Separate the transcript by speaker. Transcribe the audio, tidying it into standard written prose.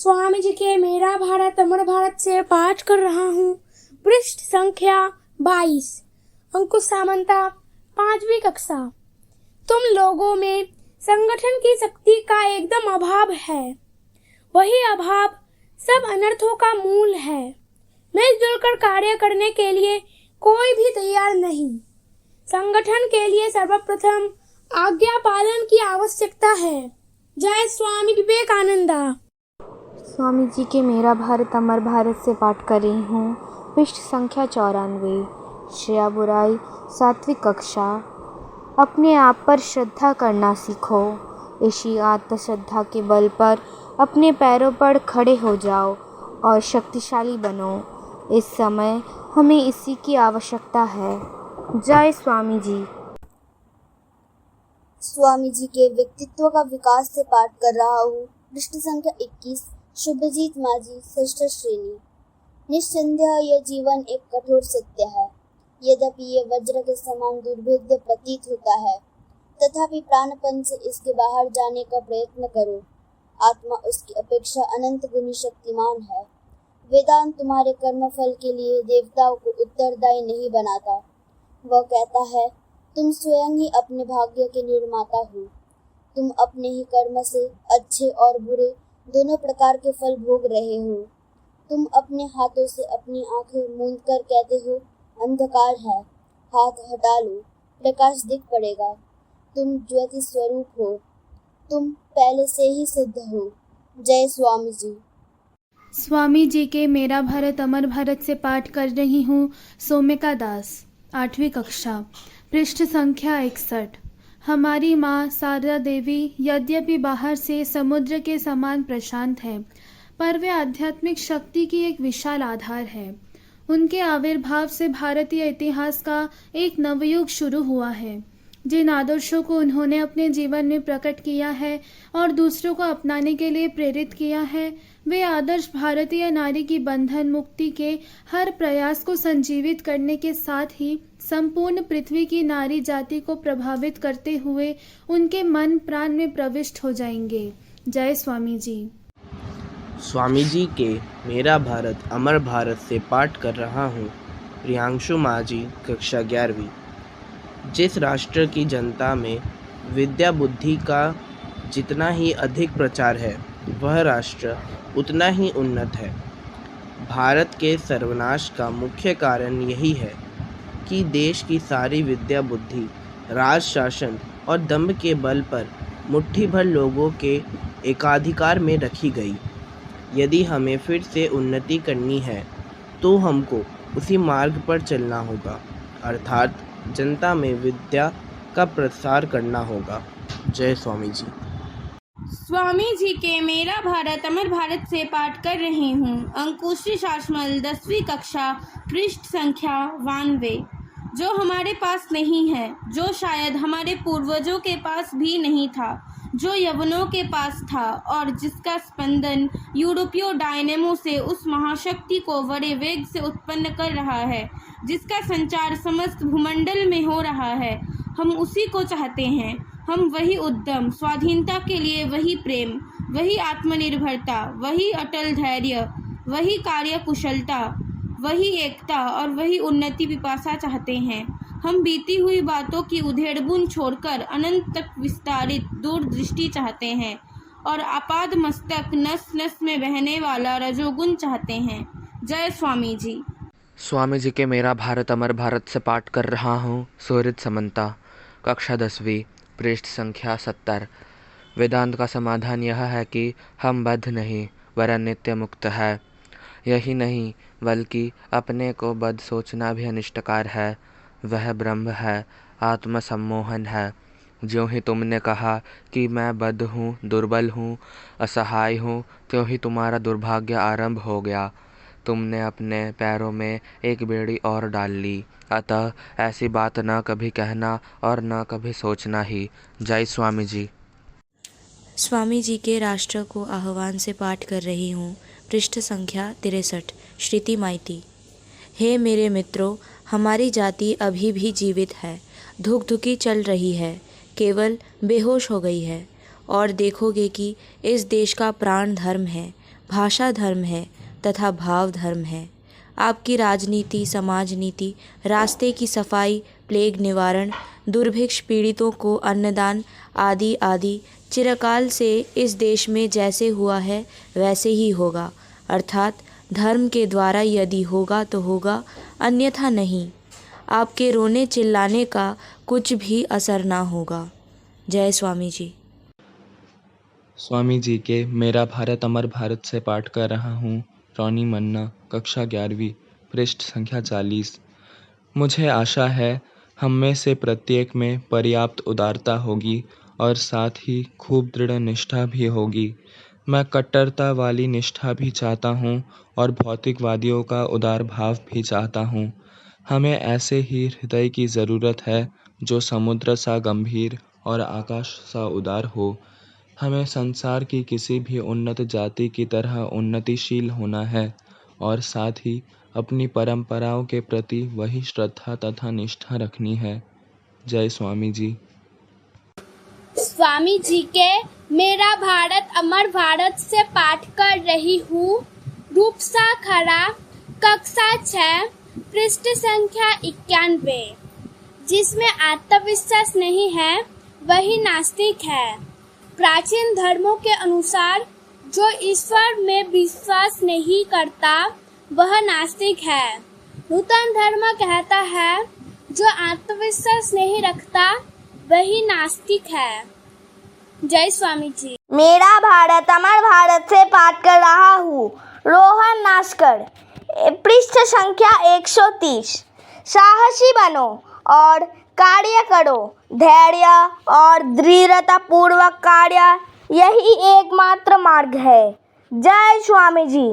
Speaker 1: स्वामी जी के मेरा भारत अमर भारत से पाठ कर रहा हूँ। पृष्ठ संख्या 22। अंकुश सामंता, 5वीं कक्षा। तुम लोगों में संगठन की शक्ति का एकदम अभाव है। वही अभाव सब अनर्थों का मूल है। मिलजुल कर कार्य करने के लिए कोई भी तैयार नहीं। संगठन के लिए सर्वप्रथम आज्ञा पालन की आवश्यकता है। जय स्वामी विवेकानंदा।
Speaker 2: स्वामी जी के मेरा भारत अमर भारत से पाठ कर रही हूँ। पृष्ठ संख्या 94। श्रेया बुराई, 7वीं कक्षा। अपने आप पर श्रद्धा करना सीखो। इसी आत्मश्रद्धा के बल पर अपने पैरों पर खड़े हो जाओ और शक्तिशाली बनो। इस समय हमें इसी की आवश्यकता है। जय स्वामी जी।
Speaker 3: स्वामी जी के व्यक्तित्व का विकास से पाठ कर रहा हूँ। पृष्ठ संख्या 21। शुभजीत माझी, 6ठ श्रेणी। निस्संदेह यह जीवन एक कठोर सत्य है। यद्यपि ये वज्र के समान दुर्भेद्य प्रतीत होता है, तथापि प्राणपन से इसके बाहर जाने का प्रयत्न करो। आत्मा उसकी अपेक्षा अनंत गुनी शक्तिमान है। वेदांत तुम्हारे कर्मफल के लिए देवताओं को उत्तरदायी नहीं बनाता। वह कहता है, तुम स्वयं ही अपने भाग्य के निर्माता हो। तुम अपने ही कर्म से अच्छे और बुरे दोनों प्रकार के फल भोग रहे हो। तुम अपने हाथों से अपनी आंखें मूंद कर कहते हो, अंधकार है, हाथ हटा लो, प्रकाश दिख पड़ेगा। तुम ज्योति स्वरूप हो। तुम पहले से ही सिद्ध हो। जय स्वामी जी।
Speaker 4: स्वामी जी के मेरा भारत अमर भारत से पाठ कर रही हूँ। सोमिका दास, 8वीं कक्षा। पृष्ठ संख्या 61। हमारी माँ शारदा देवी यद्यपि बाहर से समुद्र के समान प्रशांत है, पर वे आध्यात्मिक शक्ति की एक विशाल आधार है। उनके आविर्भाव से भारतीय इतिहास का एक नवयुग शुरू हुआ है। जिन आदर्शों को उन्होंने अपने जीवन में प्रकट किया है और दूसरों को अपनाने के लिए प्रेरित किया है, वे आदर्श भारतीय नारी की बंधन मुक्ति के हर प्रयास को संजीवित करने के साथ ही संपूर्ण पृथ्वी की नारी जाति को प्रभावित करते हुए उनके मन प्राण में प्रविष्ट हो जाएंगे। जय स्वामी जी।
Speaker 5: स्वामी जी के मेरा भारत अमर भारत से पाठ कर रहा हूँ। प्रियांशु माझी, कक्षा 11वीं। जिस राष्ट्र की जनता में विद्या बुद्धि का जितना ही अधिक प्रचार है, वह राष्ट्र उतना ही उन्नत है। भारत के सर्वनाश का मुख्य कारण यही है कि देश की सारी विद्या बुद्धि राज शासन और दंभ के बल पर मुट्ठी भर लोगों के एकाधिकार में रखी गई। यदि हमें फिर से उन्नति करनी है तो हमको उसी मार्ग पर चलना होगा, अर्थात जनता में विद्या का प्रसार करना होगा। जय स्वामी जी।
Speaker 6: स्वामी जी के मेरा भारत अमर भारत से पाठ कर रही हूँ। अंकुशी शासमल, 10वीं कक्षा। पृष्ठ संख्या 92। जो हमारे पास नहीं है, जो शायद हमारे पूर्वजों के पास भी नहीं था, जो यवनों के पास था और जिसका स्पंदन यूरोपीय डायनेमो से उस महाशक्ति को बड़े वेग से उत्पन्न कर रहा है, जिसका संचार समस्त भूमंडल में हो रहा है, हम उसी को चाहते हैं। हम वही उद्यम, स्वाधीनता के लिए वही प्रेम, वही आत्मनिर्भरता, वही अटल धैर्य, वही कार्यकुशलता, वही एकता और वही उन्नति पिपासा चाहते हैं। हम बीती हुई बातों की उधेड़बुन छोड़कर अनंत तक विस्तारित दूरदृष्टि चाहते हैं और आपाद मस्तक नस नस में बहने वाला रजोगुण चाहते हैं। जय स्वामी जी।
Speaker 7: स्वामी जी के मेरा भारत अमर भारत से पाठ कर रहा हूँ। सूरज समंता, कक्षा 10वीं। पृष्ठ संख्या 70। वेदांत का समाधान यह है कि हम बद्ध नहीं वरन नित्य मुक्त है। यही नहीं बल्कि अपने को बद्ध सोचना भी अनिष्टकार है। वह ब्रह्म है, आत्म सम्मोहन है। ज्यों ही तुमने कहा कि मैं बद्ध हूँ, दुर्बल हूँ, असहाय हूँ, त्यों ही तुम्हारा दुर्भाग्य आरंभ हो गया। तुमने अपने पैरों में एक बेड़ी और डाल ली। अतः ऐसी बात न कभी कहना और न कभी सोचना ही। जय स्वामी जी।
Speaker 2: स्वामी जी के राष्ट्र को आह्वान से पाठ कर रही हूँ। पृष्ठ संख्या 63। श्रुति माइती। हे मेरे मित्रों, हमारी जाति अभी भी जीवित है, धुकधुकी चल रही है, केवल बेहोश हो गई है। और देखोगे कि इस देश का प्राण धर्म है,
Speaker 8: भाषा धर्म है तथा भाव धर्म है। आपकी राजनीति, समाज नीति, रास्ते की सफाई, प्लेग निवारण, दुर्भिक्ष पीड़ितों को अन्नदान आदि आदि चिरकाल से इस देश में जैसे हुआ है वैसे ही होगा। अर्थात धर्म के द्वारा यदि होगा तो होगा, अन्यथा नहीं। आपके रोने चिल्लाने का कुछ भी असर ना होगा। जय स्वामी जी।
Speaker 9: स्वामी जी के मेरा भारत अमर भारत से पाठ कर रहा हूँ। रोनी मन्ना, कक्षा 11वीं, पृष्ठ संख्या 40। मुझे आशा है हम में से प्रत्येक में पर्याप्त उदारता होगी और साथ ही खूब दृढ़ निष्ठा भी होगी। मैं कट्टरता वाली निष्ठा भी चाहता हूँ और भौतिकवादियों का उदार भाव भी चाहता हूँ। हमें ऐसे ही हृदय की ज़रूरत है जो समुद्र सा गंभीर और आकाश सा उदार हो। हमें संसार की किसी भी उन्नत जाति की तरह उन्नतिशील होना है और साथ ही अपनी परंपराओं के प्रति वही श्रद्धा तथा निष्ठा रखनी है। जय स्वामी जी।
Speaker 1: स्वामी जी के मेरा भारत अमर भारत से पाठ कर रही हूँ। रूपसा खरा, कक्षा 6, पृष्ठ संख्या 91। जिसमें आत्मविश्वास नहीं है वही नास्तिक है। प्राचीन धर्मों के अनुसार जो ईश्वर में विश्वास नहीं करता वह नास्तिक है। नूतन धर्म कहता है जो आत्मविश्वास नहीं रखता वही नास्तिक है। जय स्वामी जी।
Speaker 3: मेरा भारत अमर भारत से पाठ कर रहा हूँ। रोहन नास्कर, पृष्ठ संख्या 130। साहसी बनो और कार्य करो। धैर्य और दृढ़ता पूर्वक कार्य, यही एकमात्र मार्ग है। जय स्वामी जी।